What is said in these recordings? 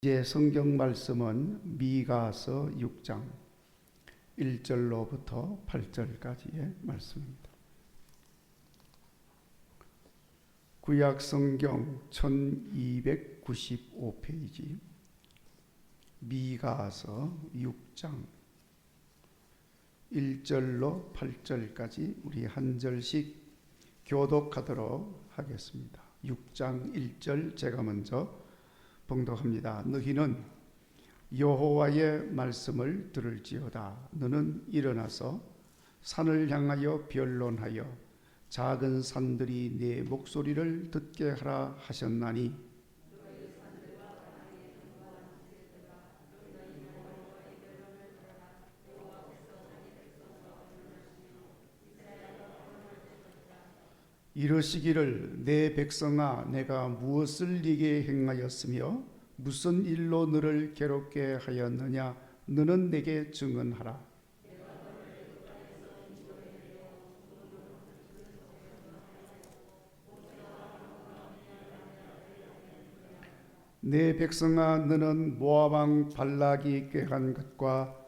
이제 성경 말씀은 미가서 6장 1절로부터 8절까지의 말씀입니다. 구약 성경 1295페이지 미가서 6장 1절로 8절까지 우리 한 절씩 교독하도록 하겠습니다. 6장 1절 제가 먼저 봉독합니다. 너희는 여호와의 말씀을 들을지어다. 너는 일어나서 산을 향하여 변론하여 작은 산들이 네 목소리를 듣게 하라 하셨나니 이르시기를 내 백성아 내가 무엇을 네게 행하였으며 무슨 일로 너를 괴롭게 하였느냐 너는 내게 증언하라. 내 백성아 너는 모압 왕 발락이 꾀한 것과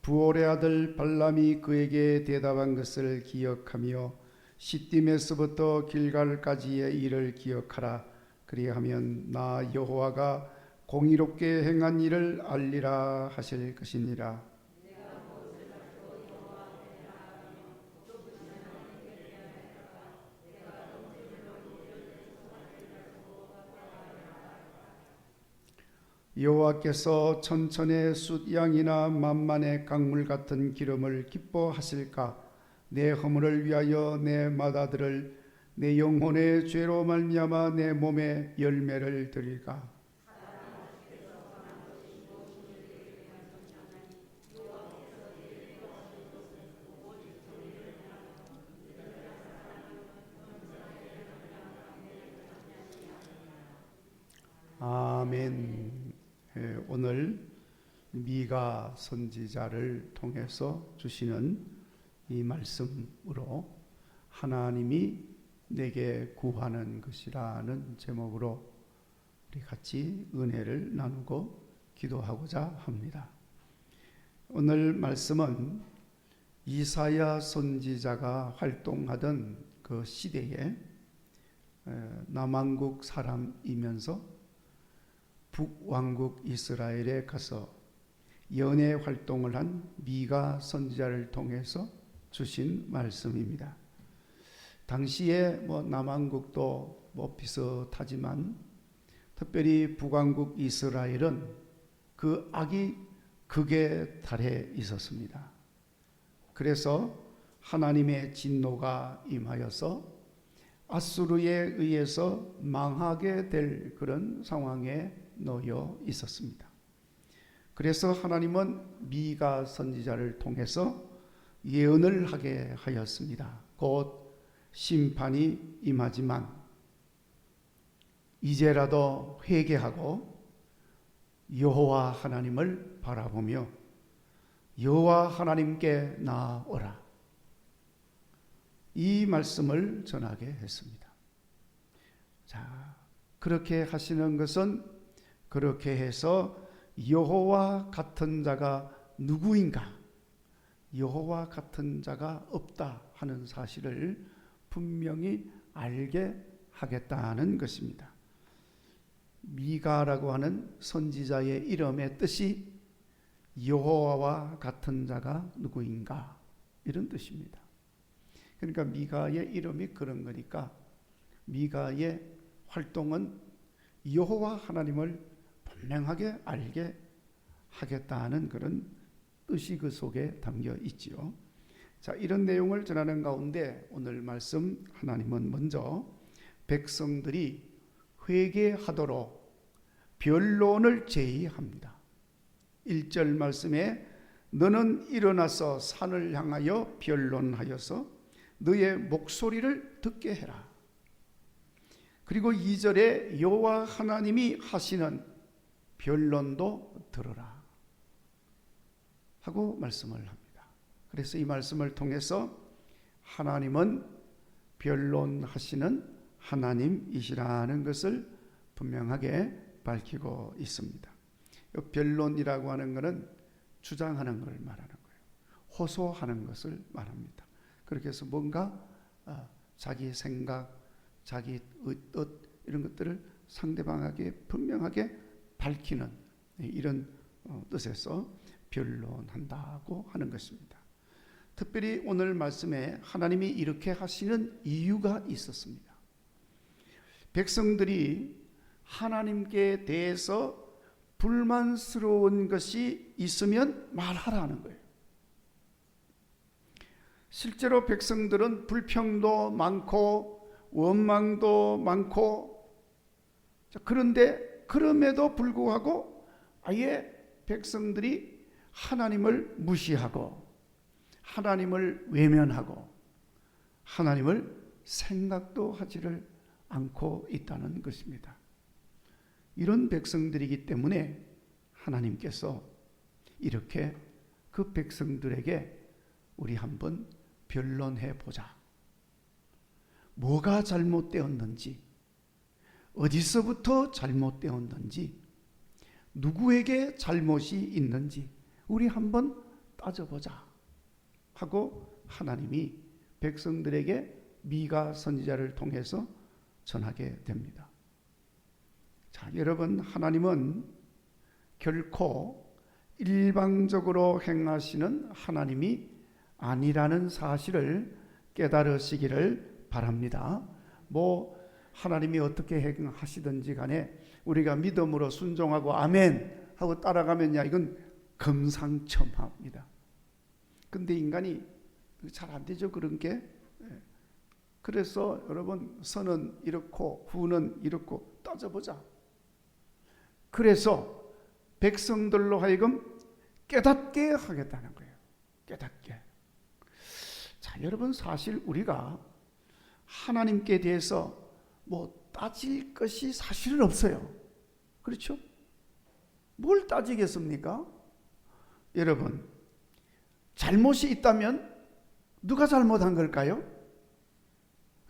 부올의 아들 발람이 그에게 대답한 것을 기억하며 시딤에서부터 길갈까지의 일을 기억하라. 그리하면 나 여호와가 공의롭게 행한 일을 알리라 하실 것이니라. 여호와께서 천천의 숫양이나 만만의 강물 같은 기름을 기뻐하실까? 내 허물을 위하여 내 맏아들을 내 영혼의 죄로 말미암아 내 몸에 열매를 드릴까? 아멘. 오늘 미가 선지자를 통해서 주시는 이 말씀으로 하나님이 내게 구하는 것이라는 제목으로 우리 같이 은혜를 나누고 기도하고자 합니다. 오늘 말씀은 이사야 선지자가 활동하던 그 시대에 남왕국 사람이면서 북왕국 이스라엘에 가서 연애 활동을 한 미가 선지자를 통해서 주신 말씀입니다. 당시에 남왕국도 비슷하지만 특별히 북왕국 이스라엘은 그 악이 극에 달해 있었습니다. 그래서 하나님의 진노가 임하여서 아수르에 의해서 망하게 될 그런 상황에 놓여 있었습니다. 그래서 하나님은 미가 선지자를 통해서 예언을 하게 하였습니다. 곧 심판이 임하지만 이제라도 회개하고 여호와 하나님을 바라보며 여호와 하나님께 나아오라. 이 말씀을 전하게 했습니다. 자, 그렇게 하시는 것은 그렇게 해서 여호와 같은 자가 누구인가? 여호와 같은 자가 없다 하는 사실을 분명히 알게 하겠다는 것입니다. 미가라고 하는 선지자의 이름의 뜻이 여호와와 같은 자가 누구인가 이런 뜻입니다. 그러니까 미가의 이름이 그런 거니까 미가의 활동은 여호와 하나님을 분명하게 알게 하겠다는 그런 뜻이 그 속에 담겨 있지요. 자, 이런 내용을 전하는 가운데 오늘 말씀 하나님은 먼저 백성들이 회개하도록 변론을 제의합니다. 1절 말씀에 너는 일어나서 산을 향하여 변론하여서 너의 목소리를 듣게 해라. 그리고 2절에 여호와 하나님이 하시는 변론도 들어라 하고 말씀을 합니다. 그래서 이 말씀을 통해서 하나님은 변론하시는 하나님이시라는 것을 분명하게 밝히고 있습니다. 변론이라고 하는 것은 주장하는 걸 말하는 거예요. 호소하는 것을 말합니다. 그렇게 해서 뭔가 자기 생각, 자기 뜻 이런 것들을 상대방에게 분명하게 밝히는 이런 뜻에서 변론한다고 하는 것입니다. 특별히 오늘 말씀에 하나님이 이렇게 하시는 이유가 있었습니다. 백성들이 하나님께 대해서 불만스러운 것이 있으면 말하라는 거예요. 실제로 백성들은 불평도 많고 원망도 많고, 그런데 그럼에도 불구하고 아예 백성들이 하나님을 무시하고 하나님을 외면하고 하나님을 생각도 하지를 않고 있다는 것입니다. 이런 백성들이기 때문에 하나님께서 이렇게 그 백성들에게 우리 한번 변론해 보자. 뭐가 잘못되었는지, 어디서부터 잘못되었는지, 누구에게 잘못이 있는지 우리 한번 따져보자 하고 하나님이 백성들에게 미가 선지자를 통해서 전하게 됩니다. 자, 여러분, 하나님은 결코 일방적으로 행하시는 하나님이 아니라는 사실을 깨달으시기를 바랍니다. 하나님이 어떻게 행하시든지 간에 우리가 믿음으로 순종하고 아멘 하고 따라가면야 이건 금상첨화입니다. 근데 인간이 잘 안 되죠, 그런 게. 그래서 여러분, 선은 이렇고 후는 이렇고 따져보자. 그래서 백성들로 하여금 깨닫게 하겠다는 거예요. 깨닫게. 자, 여러분, 사실 우리가 하나님께 대해서 따질 것이 사실은 없어요. 그렇죠? 뭘 따지겠습니까? 여러분, 잘못이 있다면 누가 잘못한 걸까요?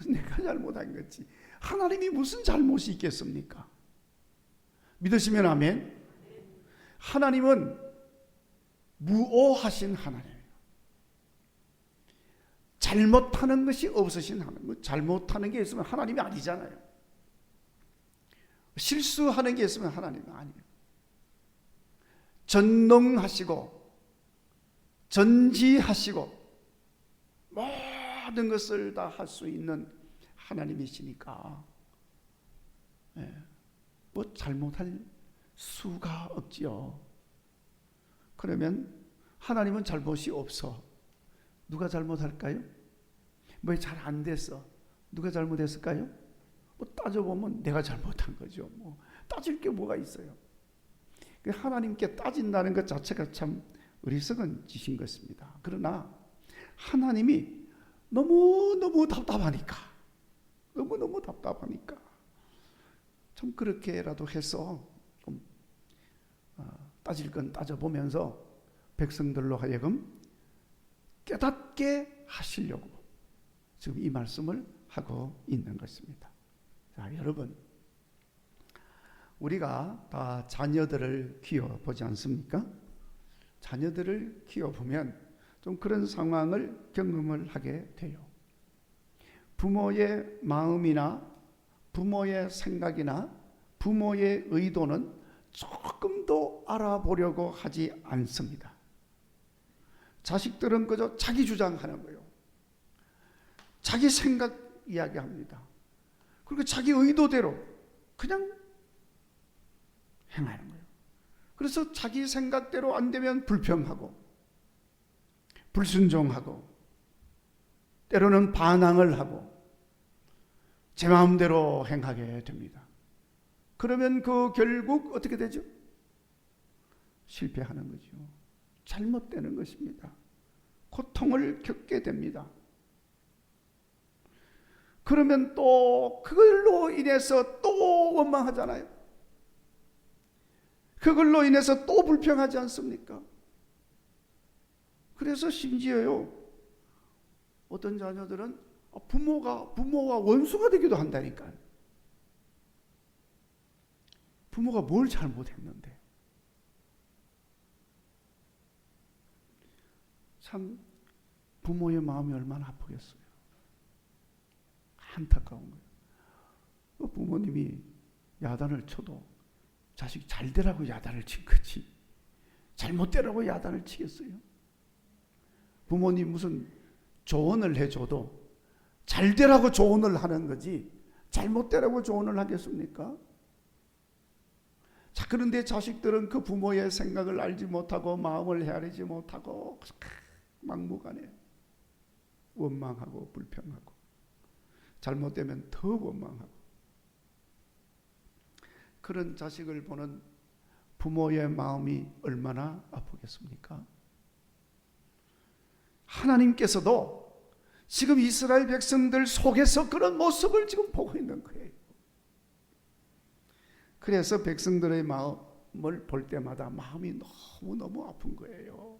내가 잘못한 거지. 하나님이 무슨 잘못이 있겠습니까? 믿으시면 아멘. 하나님은 무오하신 하나님이에요. 잘못하는 것이 없으신 하나님. 잘못하는 게 있으면 하나님이 아니잖아요. 실수하는 게 있으면 하나님이 아니에요. 전능하시고 전지하시고 모든 것을 다 할 수 있는 하나님이시니까 잘못할 수가 없지요. 그러면 하나님은 잘못이 없어. 누가 잘못할까요? 잘 안 됐어. 누가 잘못했을까요? 따져보면 내가 잘못한 거죠. 따질 게 뭐가 있어요. 하나님께 따진다는 것 자체가 참 어리석은 짓인 것입니다. 그러나 하나님이 너무너무 답답하니까 좀 그렇게라도 해서 좀 따질 건 따져보면서 백성들로 하여금 깨닫게 하시려고 지금 이 말씀을 하고 있는 것입니다. 자, 여러분, 우리가 다 자녀들을 키워보지 않습니까? 자녀들을 키워보면 좀 그런 상황을 경험을 하게 돼요. 부모의 마음이나 부모의 생각이나 부모의 의도는 조금도 알아보려고 하지 않습니다. 자식들은 그저 자기 주장하는 거예요. 자기 생각 이야기합니다. 그리고 자기 의도대로 그냥 행하는 거예요. 그래서 자기 생각대로 안 되면 불평하고 불순종하고 때로는 반항을 하고 제 마음대로 행하게 됩니다. 그러면 결국 어떻게 되죠? 실패하는 거죠. 잘못되는 것입니다. 고통을 겪게 됩니다. 그러면 또 그걸로 인해서 또 원망하잖아요. 그걸로 인해서 또 불평하지 않습니까? 그래서 심지어요, 어떤 자녀들은 부모와 원수가 되기도 한다니까요. 부모가 뭘 잘못했는데. 참 부모의 마음이 얼마나 아프겠어요. 안타까운 거예요. 그 부모님이 야단을 쳐도 자식 잘 되라고 야단을 친 거지 잘못되라고 야단을 치겠어요? 부모님 무슨 조언을 해줘도 잘 되라고 조언을 하는 거지 잘못되라고 조언을 하겠습니까? 자, 그런데 자식들은 그 부모의 생각을 알지 못하고 마음을 헤아리지 못하고 막무가내 원망하고 불평하고 잘못되면 더 원망하고 그런 자식을 보는 부모의 마음이 얼마나 아프겠습니까? 하나님께서도 지금 이스라엘 백성들 속에서 그런 모습을 지금 보고 있는 거예요. 그래서 백성들의 마음을 볼 때마다 마음이 너무너무 아픈 거예요.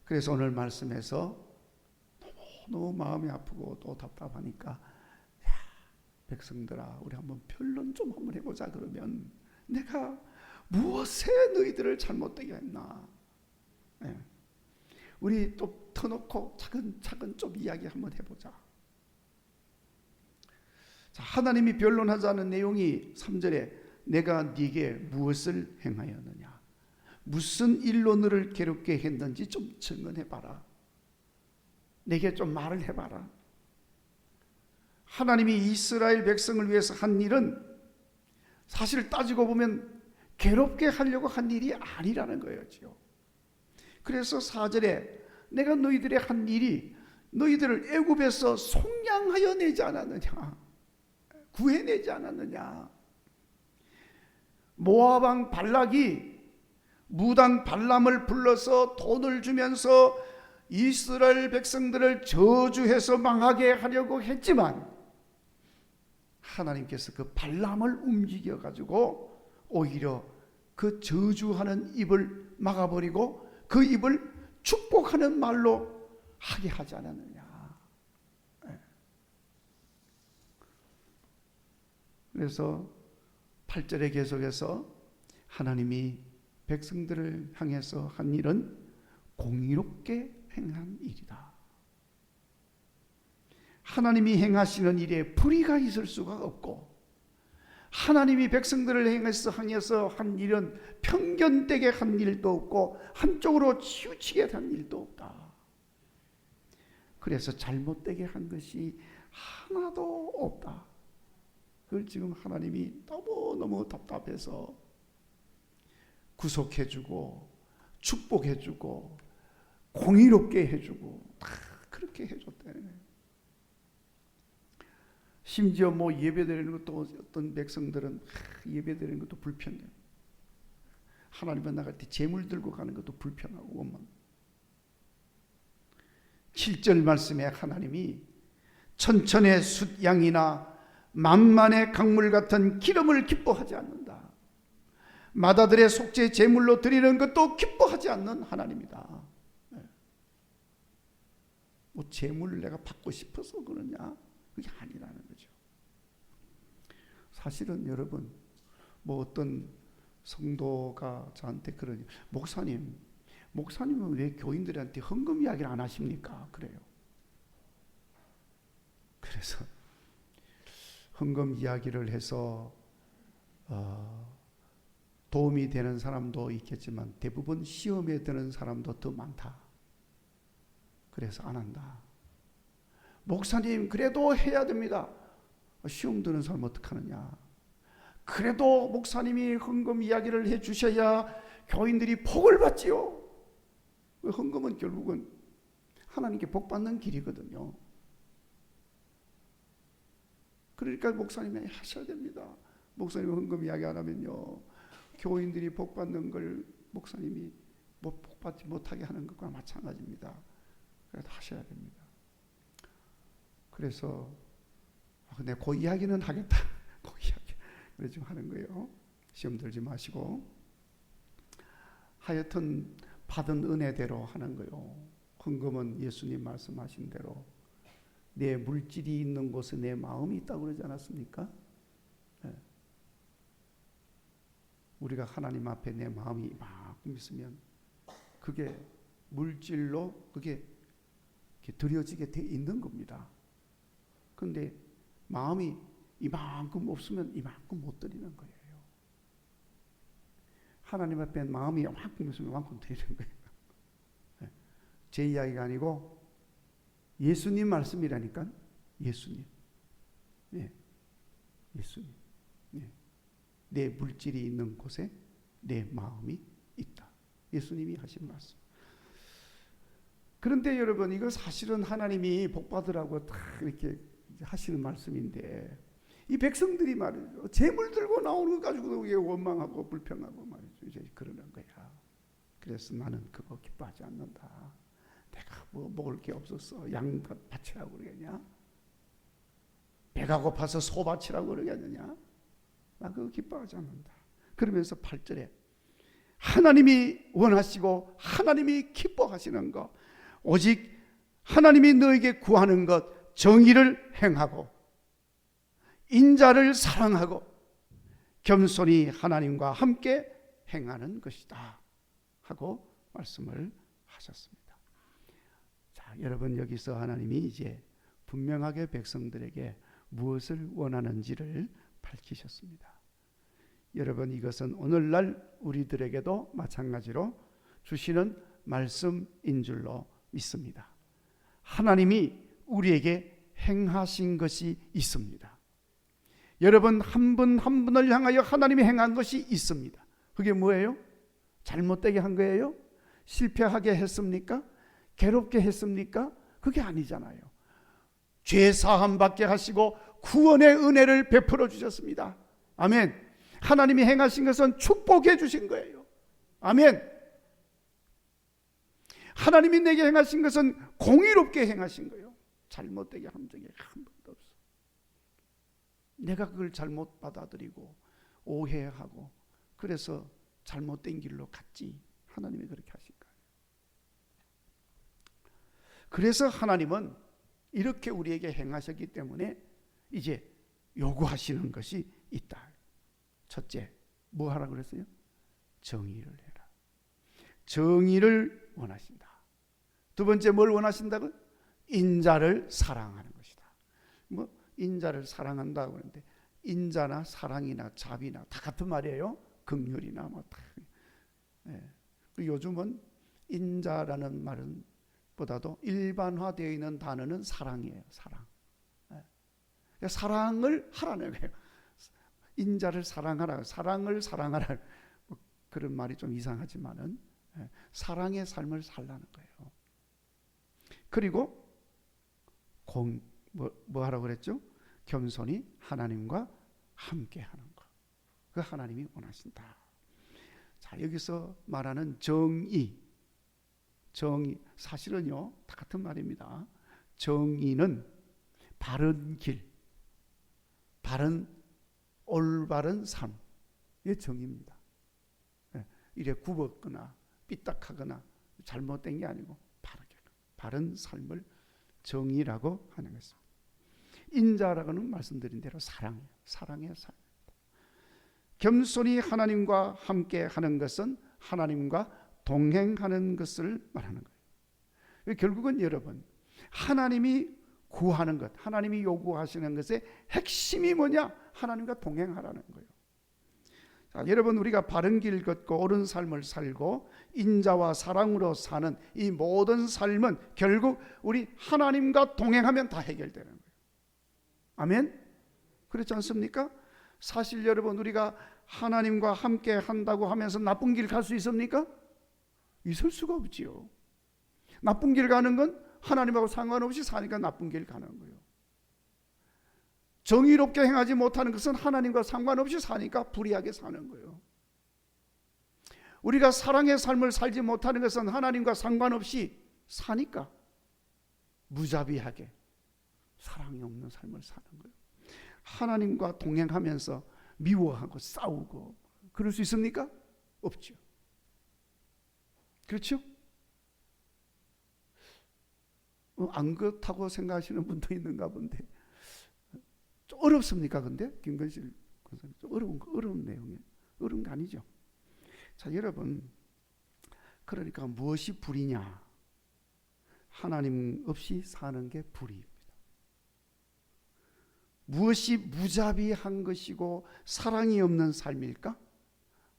그래서 오늘 말씀에서 너무 마음이 아프고 또 답답하니까 백성들아 우리 한번 변론 좀 한번 해보자. 그러면 내가 무엇에 너희들을 잘못되게 했나? 우리 또 터놓고 차근차근 좀 이야기 한번 해보자. 자, 하나님이 변론하자는 내용이 3절에 내가 네게 무엇을 행하였느냐 무슨 일로 너를 괴롭게 했는지 좀 증언해봐라. 내게 좀 말을 해봐라. 하나님이 이스라엘 백성을 위해서 한 일은 사실 따지고 보면 괴롭게 하려고 한 일이 아니라는 거였지요. 그래서 4절에 내가 너희들의 한 일이 너희들을 애굽에서 속량하여 내지 않았느냐 구해내지 않았느냐. 모압 왕 발락이 무당 발람을 불러서 돈을 주면서 이스라엘 백성들을 저주해서 망하게 하려고 했지만 하나님께서 그 발람을 움직여 가지고 오히려 그 저주하는 입을 막아버리고 그 입을 축복하는 말로 하게 하지 않았느냐. 그래서 8절에 계속해서 하나님이 백성들을 향해서 한 일은 공의롭게 행한 일이다. 하나님이 행하시는 일에 불의가 있을 수가 없고 하나님이 백성들을 향해서 한 일은 편견되게 한 일도 없고 한쪽으로 치우치게 한 일도 없다. 그래서 잘못되게 한 것이 하나도 없다. 그걸 지금 하나님이 너무너무 답답해서 구속해주고 축복해주고 공의롭게 해주고 다 그렇게 해줬대. 심지어 뭐 예배드리는 것도 어떤 백성들은 예배드리는 것도 불편해. 하나님은 나갈 때 재물 들고 가는 것도 불편하고 원망. 7절 말씀에 하나님이 천천의 숫양이나 만만의 강물 같은 기름을 기뻐하지 않는다. 마다들의 속죄 제물로 드리는 것도 기뻐하지 않는 하나님이다. 뭐 제물을 내가 받고 싶어서 그러냐? 그게 아니라는 거죠. 사실은 여러분 뭐 어떤 성도가 저한테 그러니 목사님은 왜 교인들한테 헌금 이야기를 안 하십니까? 그래요. 그래서 헌금 이야기를 해서 도움이 되는 사람도 있겠지만 대부분 시험에 드는 사람도 더 많다. 그래서 안 한다. 목사님 그래도 해야 됩니다. 시험 드는 사람 어떡하느냐. 그래도 목사님이 헌금 이야기를 해 주셔야 교인들이 복을 받지요. 헌금은 결국은 하나님께 복 받는 길이거든요. 그러니까 목사님이 하셔야 됩니다. 목사님 헌금 이야기 안 하면요 교인들이 복 받는 걸 목사님이 복 받지 못하게 하는 것과 마찬가지입니다. 그래서 하셔야 됩니다. 그래서 근데 그 이야기는 하겠다. 그 이야기 그래 지금 하는 거예요. 시험 들지 마시고 하여튼 받은 은혜대로 하는 거예요. 헌금은 예수님 말씀하신 대로 내 물질이 있는 곳에 내 마음이 있다고 그러지 않았습니까? 네. 우리가 하나님 앞에 내 마음이 이만큼 있으면 그게 물질로 그게 드려지게 돼 있는 겁니다. 그런데 마음이 이만큼 없으면 이만큼 못 드리는 거예요. 하나님 앞에 마음이 이만큼 있으면 이만큼 드리는 거예요. 제 이야기가 아니고 예수님 말씀이라니까. 예수님. 네. 예수님. 네. 내 물질이 있는 곳에 내 마음이 있다. 예수님이 하신 말씀. 그런데 여러분, 이거 사실은 하나님이 복 받으라고 다 이렇게 하시는 말씀인데, 이 백성들이 말이죠, 재물 들고 나오는 것 가지고 원망하고 불평하고 말이죠. 이제 그러는 거야. 그래서 나는 그거 기뻐하지 않는다. 내가 뭐 먹을 게 없었어. 양 바치라고 그러겠냐? 배가 고파서 소 바치라고 그러겠느냐? 나 그거 기뻐하지 않는다. 그러면서 8절에 하나님이 원하시고 하나님이 기뻐하시는 것, 오직 하나님이 너에게 구하는 것, 정의를 행하고 인자를 사랑하고 겸손히 하나님과 함께 행하는 것이다 하고 말씀을 하셨습니다. 자, 여러분, 여기서 하나님이 이제 분명하게 백성들에게 무엇을 원하는지를 밝히셨습니다. 여러분, 이것은 오늘날 우리들에게도 마찬가지로 주시는 말씀인 줄로 믿습니다. 하나님이 우리에게 행하신 것이 있습니다. 여러분, 한 분 한 분을 향하여 하나님이 행한 것이 있습니다. 그게 뭐예요? 잘못되게 한 거예요? 실패하게 했습니까? 괴롭게 했습니까? 그게 아니잖아요. 죄 사함 받게 하시고 구원의 은혜를 베풀어 주셨습니다. 아멘. 하나님이 행하신 것은 축복해 주신 거예요. 아멘. 하나님이 내게 행하신 것은 공의롭게 행하신 거예요. 잘못되게 한 적이 한 번도 없어. 내가 그걸 잘못 받아들이고 오해하고 그래서 잘못된 길로 갔지. 하나님이 그렇게 하신 거예요. 그래서 하나님은 이렇게 우리에게 행하셨기 때문에 이제 요구하시는 것이 있다. 첫째, 뭐 하라고 그랬어요? 정의를 해라. 정의를 원하신다. 두 번째, 뭘 원하신다고? 인자를 사랑하는 것이다. 뭐 인자를 사랑한다고 하는데 인자나 사랑이나 자비나 다 같은 말이에요. 긍휼이나 뭐 다. 예. 요즘은 인자라는 말은 보다도 일반화되어 있는 단어는 사랑이에요. 사랑. 예. 사랑을 하라는 거예요. 인자를 사랑하라, 사랑을 사랑하라. 뭐 그런 말이 좀 이상하지만은 예. 사랑의 삶을 살라는 거예요. 그리고 뭐 하라고 그랬죠? 겸손히 하나님과 함께 하는 것. 그 하나님이 원하신다. 자, 여기서 말하는 정의, 사실은요 다 같은 말입니다. 정의는 바른 길, 올바른 삶의 정의입니다. 이래 굽었거나 삐딱하거나 잘못된 게 아니고 바른 삶을 정의라고 하는 것입니다. 인자라고는 말씀드린 대로 사랑이에요. 사랑의 삶입니다. 겸손히 하나님과 함께 하는 것은 하나님과 동행하는 것을 말하는 거예요. 결국은 여러분, 하나님이 구하는 것, 하나님이 요구하시는 것의 핵심이 뭐냐? 하나님과 동행하라는 거예요. 자, 여러분, 우리가 바른 길 걷고 옳은 삶을 살고 인자와 사랑으로 사는 이 모든 삶은 결국 우리 하나님과 동행하면 다 해결되는 거예요. 아멘? 그렇지 않습니까? 사실 여러분, 우리가 하나님과 함께 한다고 하면서 나쁜 길 갈 수 있습니까? 있을 수가 없지요. 나쁜 길 가는 건 하나님하고 상관없이 사니까 나쁜 길 가는 거예요. 정의롭게 행하지 못하는 것은 하나님과 상관없이 사니까 불의하게 사는 거예요. 우리가 사랑의 삶을 살지 못하는 것은 하나님과 상관없이 사니까 무자비하게 사랑이 없는 삶을 사는 거예요. 하나님과 동행하면서 미워하고 싸우고 그럴 수 있습니까? 없죠. 그렇죠? 안 그렇다고 생각하시는 분도 있는가 본데 좀 어렵습니까? 근데 김건실 좀 어려운 내용이에요. 어려운 거 아니죠. 자, 여러분, 그러니까 무엇이 불이냐? 하나님 없이 사는 게 불이입니다. 무엇이 무자비한 것이고 사랑이 없는 삶일까?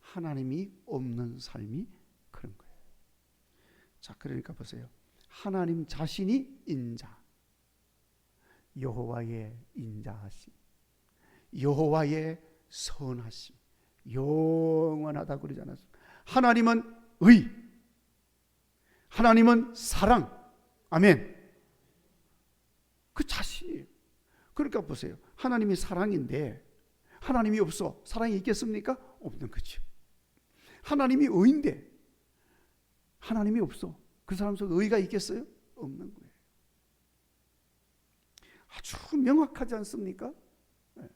하나님이 없는 삶이 그런 거예요. 자, 그러니까 보세요. 하나님 자신이 인자, 여호와의 인자하심, 여호와의 선하심, 영원하다 그러지 않았습니까? 하나님은 의, 하나님은 사랑, 아멘. 그 자신이에요. 그러니까 보세요. 하나님이 사랑인데 하나님이 없어 사랑이 있겠습니까? 없는 거죠. 하나님이 의인데 하나님이 없어 그 사람 속에 의가 있겠어요? 없는 거예요. 아주 명확하지 않습니까? 네.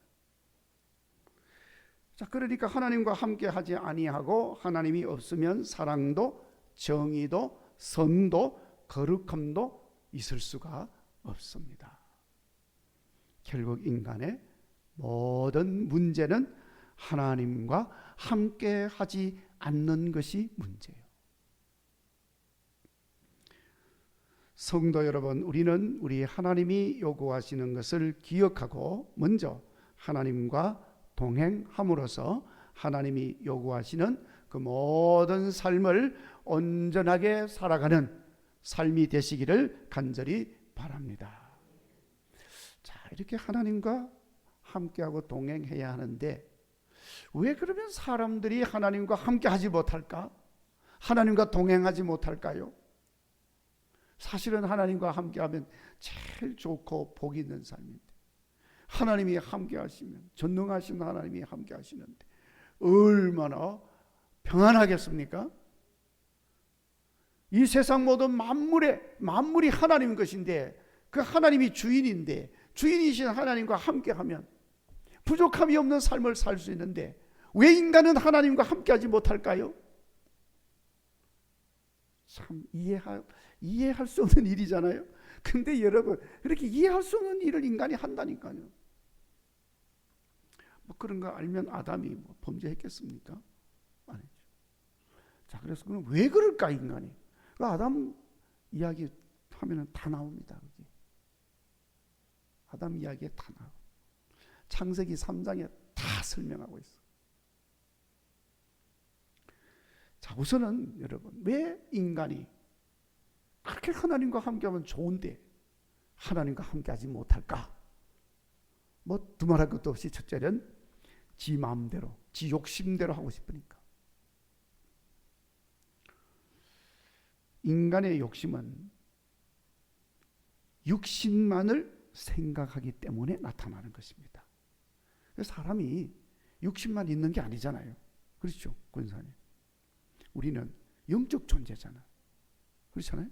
자, 그러니까 하나님과 함께 하지 아니하고 하나님이 없으면 사랑도 정의도 선도 거룩함도 있을 수가 없습니다. 결국 인간의 모든 문제는 하나님과 함께 하지 않는 것이 문제예요. 성도 여러분, 우리는 우리 하나님이 요구하시는 것을 기억하고 먼저 하나님과 동행함으로써 하나님이 요구하시는 그 모든 삶을 온전하게 살아가는 삶이 되시기를 간절히 바랍니다. 자, 이렇게 하나님과 함께하고 동행해야 하는데 왜 그러면 사람들이 하나님과 함께하지 못할까? 하나님과 동행하지 못할까요? 사실은 하나님과 함께하면 제일 좋고 복 있는 삶인데 하나님이 함께하시면 전능하신 하나님이 함께하시는데 얼마나 평안하겠습니까? 이 세상 모든 만물이 하나님 것인데 그 하나님이 주인인데 주인이신 하나님과 함께하면 부족함이 없는 삶을 살 수 있는데 왜 인간은 하나님과 함께하지 못할까요? 참 이해할 수 없는 일이잖아요. 근데 여러분 그렇게 이해할 수 없는 일을 인간이 한다니까요. 뭐 그런 거 알면 아담이 뭐 범죄했겠습니까? 아니죠. 자, 그래서 그럼 왜 그럴까 인간이? 그 아담 이야기 하면은 다 나옵니다. 그게. 아담 이야기에 다 나와. 창세기 3장에 다 설명하고 있어. 자, 우선은 여러분 왜 인간이 그렇게 하나님과 함께하면 좋은데 하나님과 함께하지 못할까? 뭐 두말할 것도 없이 첫째는 지 마음대로, 지 욕심대로 하고 싶으니까. 인간의 욕심은 육신만을 생각하기 때문에 나타나는 것입니다. 사람이 육신만 있는 게 아니잖아요. 그렇죠, 권사님? 우리는 영적 존재잖아. 그렇잖아요?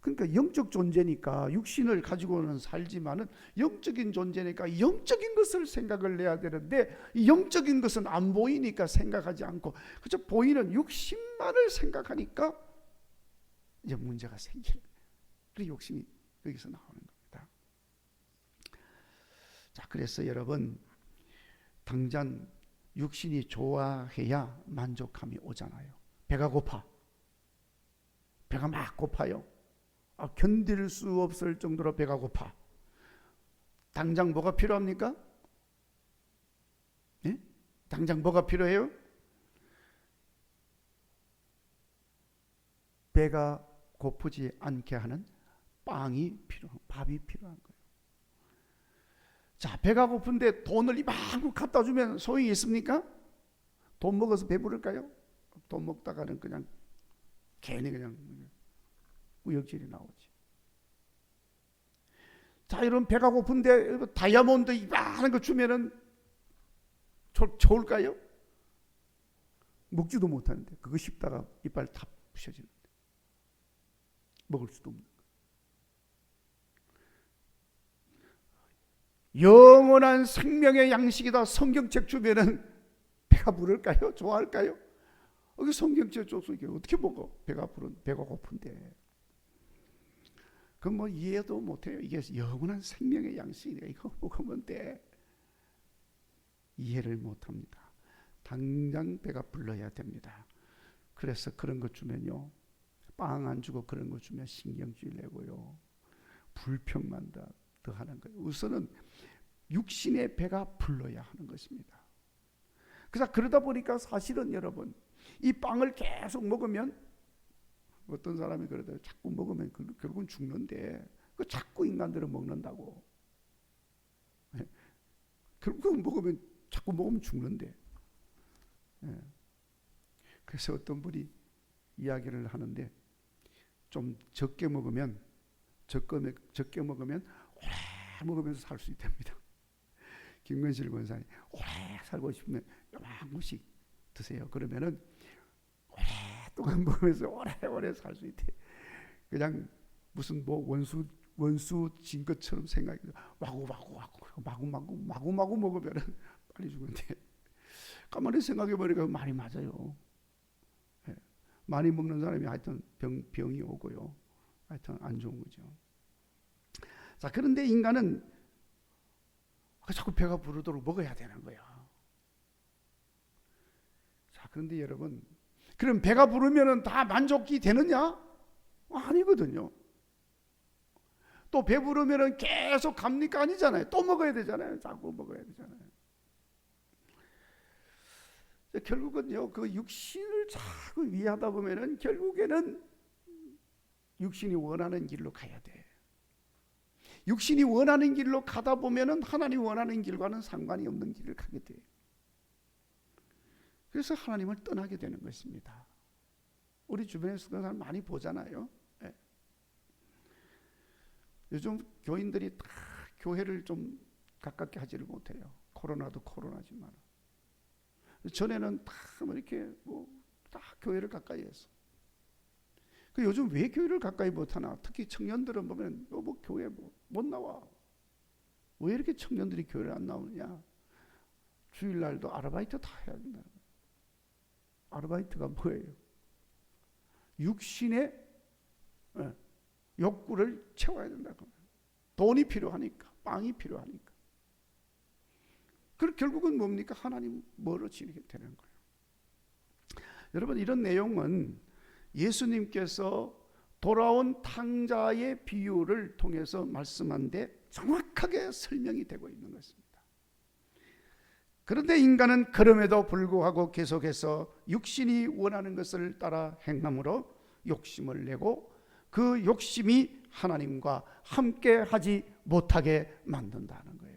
그러니까 영적 존재니까 육신을 가지고는 살지만은 영적인 존재니까 영적인 것을 생각을 해야 되는데 이 영적인 것은 안 보이니까 생각하지 않고 그저 보이는 육신만을 생각하니까 이제 문제가 생기는 거예요. 그래서 욕심이 여기서 나오는 겁니다. 자, 그래서 여러분 당장 육신이 좋아해야 만족감이 오잖아요. 배가 고파. 배가 막 고파요. 견딜 수 없을 정도로 배가 고파. 당장 뭐가 필요합니까? 네? 당장 뭐가 필요해요? 배가 고프지 않게 하는 밥이 필요한 거예요. 자, 배가 고픈데 돈을 이만큼 갖다 주면 소용이 있습니까? 돈 먹어서 배부를까요? 돈 먹다가는 그냥 괜히 그냥 우역질이 나오지. 자, 이런 배가 고픈데 다이아몬드 이만한 거 주면은 좋을까요? 먹지도 못하는데 그거 씹다가 이빨 다 부셔지는데 먹을 수도 없는 거예요. 영원한 생명의 양식이다 성경책 주면은 배가 부를까요? 좋아할까요? 그 성경책 줘서 이게 어떻게 먹어? 배가 고픈데. 그건 뭐 이해도 못해요. 이게 영원한 생명의 양식이니까 이거 먹으면 돼. 이해를 못합니다. 당장 배가 불러야 됩니다. 그래서 그런 것 주면요 빵 안 주고 그런 거 주면 신경질 내고요. 불평만 더 하는 거예요. 우선은 육신의 배가 불러야 하는 것입니다. 그래서 그러다 보니까 사실은 여러분, 이 빵을 계속 먹으면, 어떤 사람이 그러더라고요. 자꾸 먹으면 결국은 죽는데, 그 자꾸 인간들은 먹는다고. 결국은 자꾸 먹으면 죽는데. 그래서 어떤 분이 이야기를 하는데, 좀 적게 먹으면 오래 먹으면서 살 수 있답니다. 김건실 권사님, 오래 살고 싶으면 요만큼씩 드세요. 그러면은 오랫동안 먹으면서 오래오래 살 수 있대. 그냥 무슨 뭐 원수 진 것처럼 생각이 마구마구 먹으면은 빨리 죽는데, 가만히 생각해 보니까 말이 맞아요. 많이 먹는 사람이 하여튼 병이 오고요. 하여튼 안 좋은 거죠. 자, 그런데 인간은 자꾸 배가 부르도록 먹어야 되는 거야. 자, 그런데 여러분, 그럼 배가 부르면은 다 만족이 되느냐? 아니거든요. 또 배부르면은 계속 갑니까? 아니잖아요. 또 먹어야 되잖아요. 자꾸 먹어야 되잖아요. 결국은요, 그 육신을 자꾸 위하다 보면은 결국에는 육신이 원하는 길로 가야 돼. 육신이 원하는 길로 가다 보면은 하나님 원하는 길과는 상관이 없는 길을 가게 돼. 그래서 하나님을 떠나게 되는 것입니다. 우리 주변에서 그런 사람 많이 보잖아요. 네. 요즘 교인들이 다 교회를 좀 가깝게 하지를 못해요. 코로나도 코로나지만. 전에는 다 이렇게 다 교회를 가까이 했어. 요즘 왜 교회를 가까이 못하나? 특히 청년들은 보면 교회 못 나와. 왜 이렇게 청년들이 교회를 안 나오느냐? 주일날도 아르바이트 다 해야 된다. 아르바이트가 뭐예요? 육신의 욕구를 채워야 된다. 돈이 필요하니까, 빵이 필요하니까. 그럼 결국은 뭡니까? 하나님 멀어지게 되는 거예요. 여러분, 이런 내용은 예수님께서 돌아온 탕자의 비유를 통해서 말씀한데 정확하게 설명이 되고 있는 것입니다. 그런데 인간은 그럼에도 불구하고 계속해서 육신이 원하는 것을 따라 행함으로 욕심을 내고, 그 욕심이 하나님과 함께 하지 못하게 만든다는 거예요.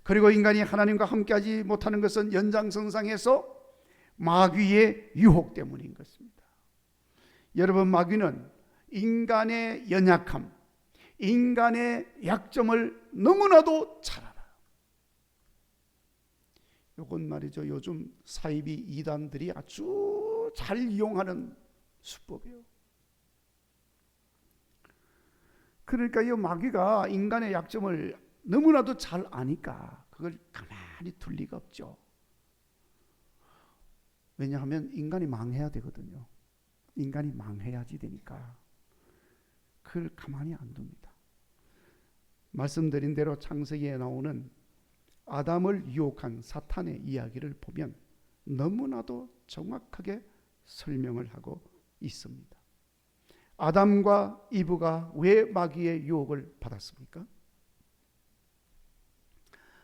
그리고 인간이 하나님과 함께 하지 못하는 것은 연장선상에서 마귀의 유혹 때문인 것입니다. 여러분, 마귀는 인간의 연약함, 인간의 약점을 너무나도 잘 알아요. 이건 말이죠, 요즘 사이비 이단들이 아주 잘 이용하는 수법이에요. 그러니까 이 마귀가 인간의 약점을 너무나도 잘 아니까 그걸 가만히 둘 리가 없죠. 왜냐하면 인간이 망해야 되거든요. 인간이 망해야지 되니까 그걸 가만히 안 둡니다. 말씀드린 대로 창세기에 나오는 아담을 유혹한 사탄의 이야기를 보면 너무나도 정확하게 설명을 하고 있습니다. 아담과 이브가 왜 마귀의 유혹을 받았습니까?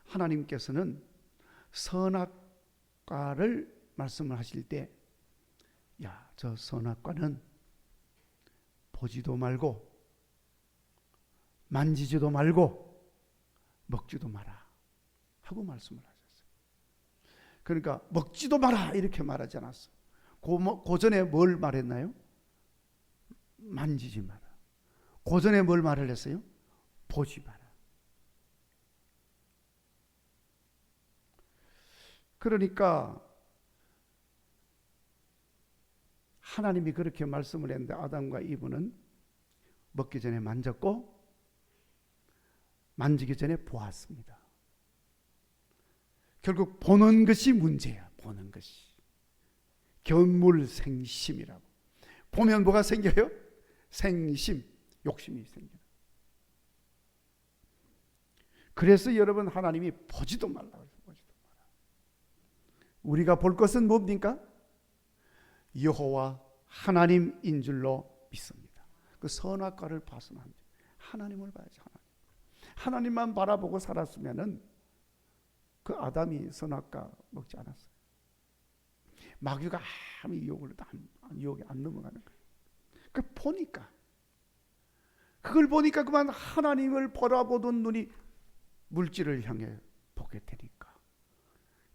하나님께서는 선악과를 말씀을 하실 때, 야, 저 선악과는 보지도 말고 만지지도 말고 먹지도 마라 하고 말씀을 하셨어요. 그러니까 먹지도 마라 이렇게 말하지 않았어요. 고전에 뭘 말했나요? 만지지 마라. 고전에 뭘 말을 했어요? 보지 마라. 그러니까 하나님이 그렇게 말씀을 했는데 아담과 이브는 먹기 전에 만졌고 만지기 전에 보았습니다. 결국 보는 것이 문제야. 보는 것이. 견물생심이라고. 보면 뭐가 생겨요? 생심, 욕심이 생겨요. 그래서 여러분, 하나님이 보지도 말라고 해서 보지도 마라. 우리가 볼 것은 뭡니까? 여호와 하나님인 줄로 믿습니다. 그 선악과를 봐서는 안 돼요. 하나님을 봐야죠. 하나님만 바라보고 살았으면은 그 아담이 선악과 먹지 않았어요. 마귀가 아무 유혹에 안 넘어가는 거예요. 그걸 보니까 그만 하나님을 바라보던 눈이 물질을 향해 보게 되니까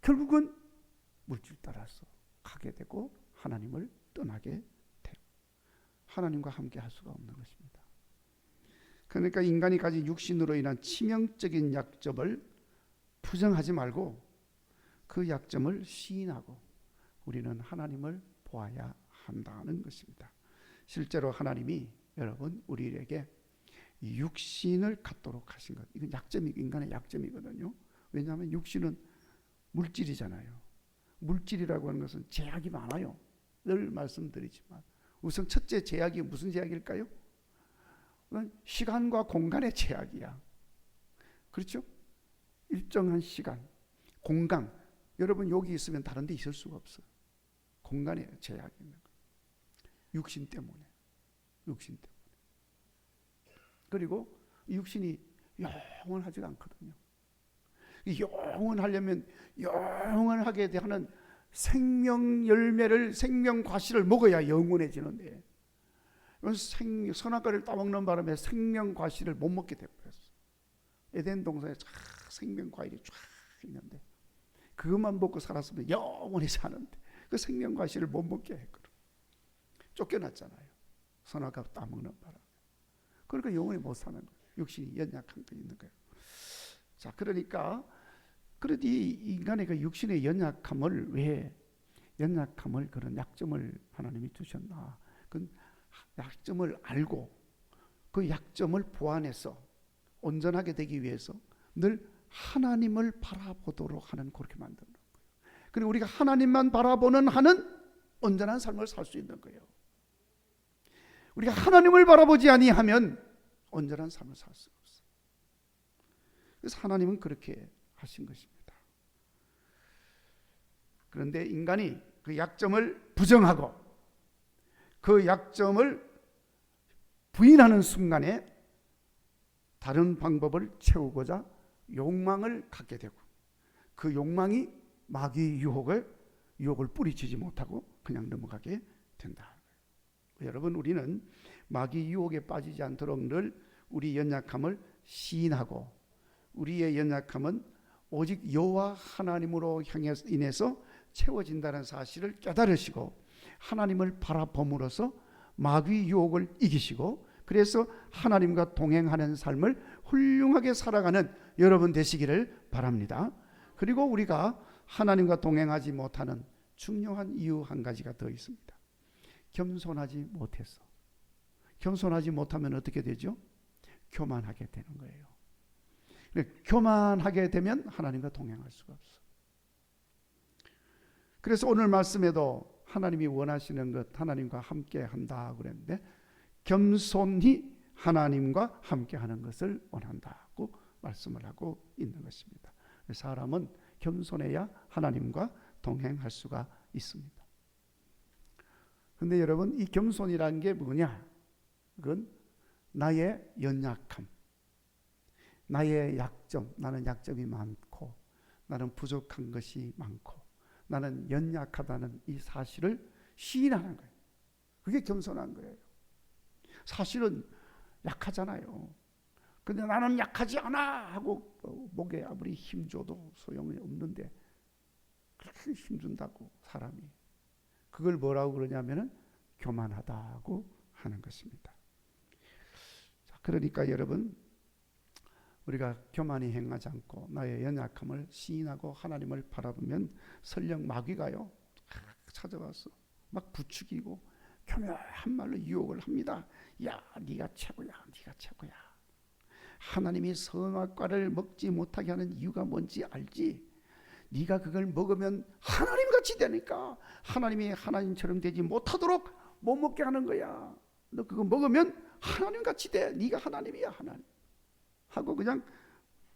결국은 물질 따라서 가게 되고 하나님을 떠나게 돼요. 하나님과 함께 할 수가 없는 것입니다. 그러니까 인간이 가진 육신으로 인한 치명적인 약점을 부정하지 말고 그 약점을 시인하고 우리는 하나님을 보아야 한다는 것입니다. 실제로 하나님이 여러분 우리에게 육신을 갖도록 하신 것, 이건 인간의 약점이거든요. 왜냐하면 육신은 물질이잖아요. 물질이라고 하는 것은 제약이 많아요. 늘 말씀드리지만 우선 첫째 제약이 무슨 제약일까요? 그건 시간과 공간의 제약이야. 그렇죠? 일정한 시간, 공간. 여러분 여기 있으면 다른 데 있을 수가 없어요. 공간에 제약이 있는 거예요. 육신 때문에. 그리고 육신이 영원하지가 않거든요. 영원하려면 영원하게 하는 생명 열매를, 생명 과실을 먹어야 영원해지는데 선악과를 따먹는 바람에 생명 과실을 못 먹게 되어버렸어요. 에덴 동산에 생명 과일이 쫙 있는데 그것만 먹고 살았으면 영원히 사는데 그 생명 과실을 못 먹게 했거든요. 쫓겨났잖아요. 선악과 따먹는 바람에. 그러니까 영원히 못 사는 거예요. 육신이 연약한 게 있는 거예요. 자, 그러니까 이 인간의 그 육신의 연약함을 그런 약점을 하나님이 주셨나? 그 약점을 알고 그 약점을 보완해서 온전하게 되기 위해서 늘 하나님을 바라보도록 하는, 그렇게 만드는 거예요. 그리고 우리가 하나님만 바라보는 하는 온전한 삶을 살 수 있는 거예요. 우리가 하나님을 바라보지 아니하면 온전한 삶을 살 수가 없어요. 그래서 하나님은 그렇게 하신 것입니다. 그런데 인간이 그 약점을 부정하고 그 약점을 부인하는 순간에 다른 방법을 채우고자 욕망을 갖게 되고 그 욕망이 마귀의 유혹을 뿌리치지 못하고 그냥 넘어가게 된다. 여러분, 우리는 마귀 유혹에 빠지지 않도록 늘 우리 연약함을 시인하고 우리의 연약함은 오직 여호와 하나님으로 인해서 채워진다는 사실을 깨달으시고 하나님을 바라봄으로써 마귀 유혹을 이기시고 그래서 하나님과 동행하는 삶을 훌륭하게 살아가는 여러분 되시기를 바랍니다. 그리고 우리가 하나님과 동행하지 못하는 중요한 이유 한 가지가 더 있습니다. 겸손하지 못해서. 겸손하지 못하면 어떻게 되죠? 교만하게 되는 거예요. 교만하게 되면 하나님과 동행할 수가 없어. 그래서 오늘 말씀에도 하나님이 원하시는 것, 하나님과 함께 한다 그랬는데 겸손히 하나님과 함께 하는 것을 원한다고 말씀을 하고 있는 것입니다. 사람은 겸손해야 하나님과 동행할 수가 있습니다. 그런데 여러분, 이 겸손이라는 게 뭐냐? 그건 나의 연약함, 나의 약점, 나는 약점이 많고 나는 부족한 것이 많고 나는 연약하다는 이 사실을 시인하는 거예요. 그게 겸손한 거예요. 사실은 약하잖아요. 근데 나는 약하지 않아 하고 목에 아무리 힘줘도 소용이 없는데 그렇게 힘준다고 사람이. 그걸 뭐라고 그러냐면은 교만하다고 하는 것입니다. 자, 그러니까 여러분, 우리가 교만히 행하지 않고 나의 연약함을 시인하고 하나님을 바라보면 설령 마귀가요 찾아와서 막 부추기고 교묘한 말로 유혹을 합니다. 야, 네가 최고야, 네가 최고야. 하나님이 선악과를 먹지 못하게 하는 이유가 뭔지 알지? 네가 그걸 먹으면 하나님같이 되니까 하나님이 하나님처럼 되지 못하도록 못 먹게 하는 거야. 너 그거 먹으면 하나님같이 돼. 네가 하나님이야, 하나님. 하고 그냥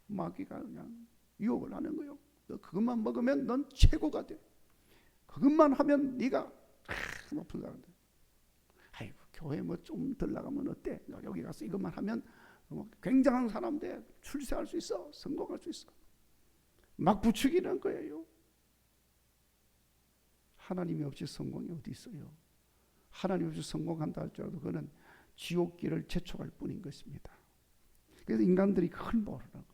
마귀가 그냥 유혹을 하는 거예요. 너 그것만 먹으면 넌 최고가 돼. 그것만 하면 네가 높은 사람 돼. 교회 뭐 좀 덜 나가면 어때? 여기 가서 이것만 하면 굉장한 사람 돼. 출세할 수 있어. 성공할 수 있어. 막 부추기는 거예요. 하나님이 없이 성공이 어디 있어요? 하나님 없이 성공한다 할지라도 그거는 지옥길을 재촉할 뿐인 것입니다. 그래서 인간들이 그걸 모르는 거예요.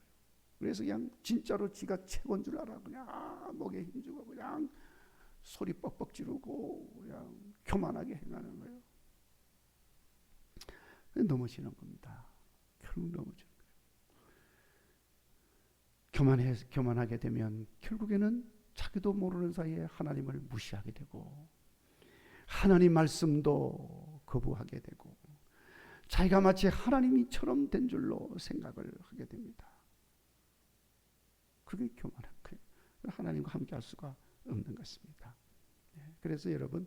그래서 그냥 진짜로 지가 최고인 줄 알아. 그냥 목에 힘주고 그냥 소리 뻑뻑 지르고 그냥 교만하게 행하는 거예요. 넘어지는 겁니다. 결국 넘어지는 거예요. 교만하게 되면 결국에는 자기도 모르는 사이에 하나님을 무시하게 되고 하나님 말씀도 거부하게 되고 자기가 마치 하나님이처럼 된 줄로 생각을 하게 됩니다. 그게 교만한 거예요. 하나님과 함께 할 수가 없는 것입니다. 그래서 여러분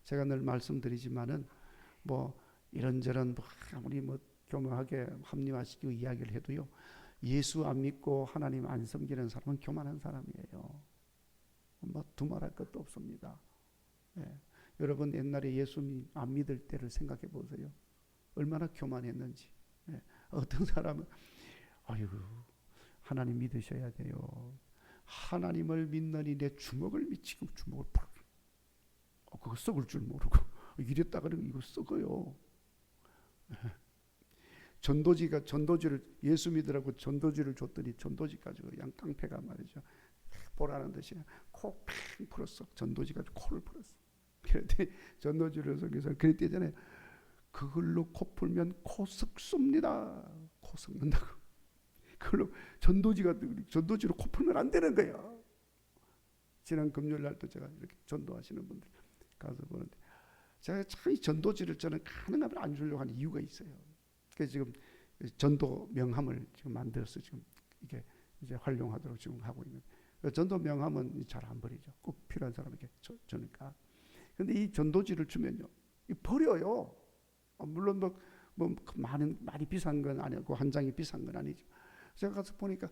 제가 늘 말씀드리지만은 뭐 이런저런 아무리 교만하게 합리화시키고 이야기를 해도요, 예수 안 믿고 하나님 안 섬기는 사람은 교만한 사람이에요. 두말할 것도 없습니다. 여러분 옛날에 예수 안 믿을 때를 생각해 보세요. 얼마나 교만했는지. 어떤 사람은 아이고 하나님 믿으셔야 돼요. 하나님을 믿느니 내 주먹을 미치고 주먹을 팍. 그거 썩을 줄 모르고 이랬다 그러면 이거 썩어요. 전도지를 예수 믿으라고 전도지를 줬더니 전도지 가지고 그냥 깡패가 말이죠. 보라는 듯이 코 팽 풀었어. 전도지 가지고 코를 풀었어. 그랬더니 전도지를 속에서 그랬대잖아요. 그걸로 코 풀면 코 썩습니다. 코 썩는다고. 그걸로 전도지로 코 풀면 안 되는 거야. 지난 금요일 날도 제가 이렇게 전도하시는 분들 가서 보는데 제가 참 이 전도지를 저는 가능하면 안 주려고 하는 이유가 있어요. 그래서 지금 전도 명함을 지금 만들어서 지금 이게 이제 활용하도록 지금 하고 있는. 전도 명함은 잘 안 버리죠. 꼭 필요한 사람에게 주니까. 근데 이 전도지를 주면요, 버려요. 물론 많이 비싼 건 아니고 한 장이 비싼 건 아니죠. 제가 가서 보니까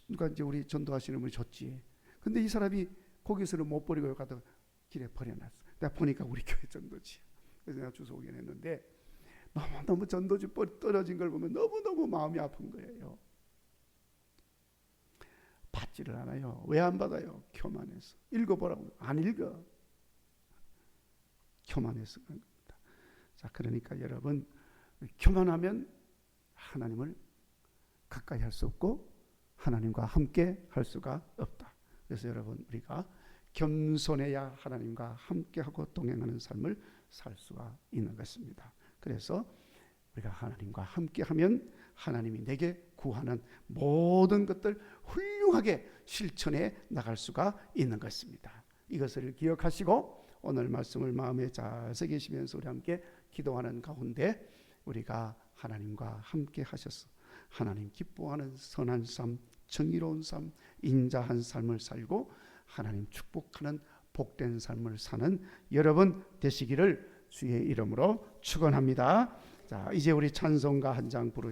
누가 이제 우리 전도하시는 분이 줬지. 근데 이 사람이 거기서는 못 버리고 가다가 길에 버려놨어. 내가 보니까 우리 교회 전도지. 그래서 내가 주워 오긴 했는데 너무 전도지 떨어진 걸 보면 너무너무 마음이 아픈 거예요. 받지를 않아요. 왜 안 받아요? 교만해서. 읽어보라고. 안 읽어. 교만해서 그런 겁니다. 자, 그러니까 여러분 교만하면 하나님을 가까이 할 수 없고 하나님과 함께 할 수가 없다. 그래서 여러분 우리가 겸손해야 하나님과 함께하고 동행하는 삶을 살 수가 있는 것입니다. 그래서 우리가 하나님과 함께하면 하나님이 내게 구하는 모든 것들 훌륭하게 실천해 나갈 수가 있는 것입니다. 이것을 기억하시고 오늘 말씀을 마음에 잘 새기시면서 우리 함께 기도하는 가운데 우리가 하나님과 함께 하셔서 하나님 기뻐하는 선한 삶, 정의로운 삶, 인자한 삶을 살고 하나님 축복하는 복된 삶을 사는 여러분 되시기를 주의 이름으로 축원합니다. 자, 이제 우리 찬송가 한 장 부르